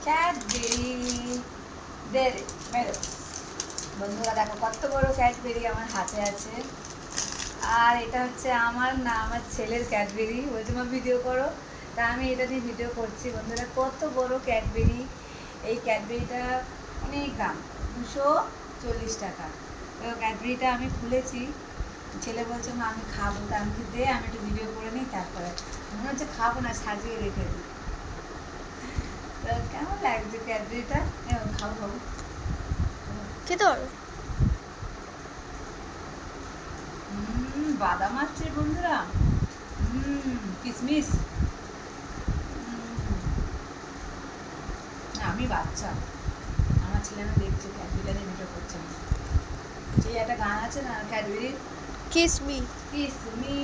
Cadbury dairy মেরো। বন্ধুরা দেখো কত বড় ক্যাডবেরি আমার হাতে আছে। আর এটা হচ্ছে আমার না আমার ছেলের ক্যাডবেরি। বলছে মা ভিডিও করো, তা আমি এটা নিয়ে ভিডিও করছি। বন্ধুরা কত বড় ক্যাডবেরি। এই ক্যাডবেরিটা অনেক দাম, 240 টাকা। তো ক্যাডবেরিটা আমি খুলেছি, ছেলে বলছে মা আমি খাবো, তা আমি দে আমি একটু ভিডিও করে নিই, তারপরে মনে হচ্ছে খাবো না, সাজিয়ে রেখে দিই। তো কেমন লাগছে ক্যাডবেরিটা? খাবো খাবো খেতে পারো। বাদাম আসছে বন্ধুরা, কিশমিশ। আমি বাচ্চা, আমার ছেলে না দেখছে ক্যাডবেরিটা নিয়ে ভিডিও করছে না। সেই একটা গান আছে না ক্যাডবেরির, কিসমি। কিসমি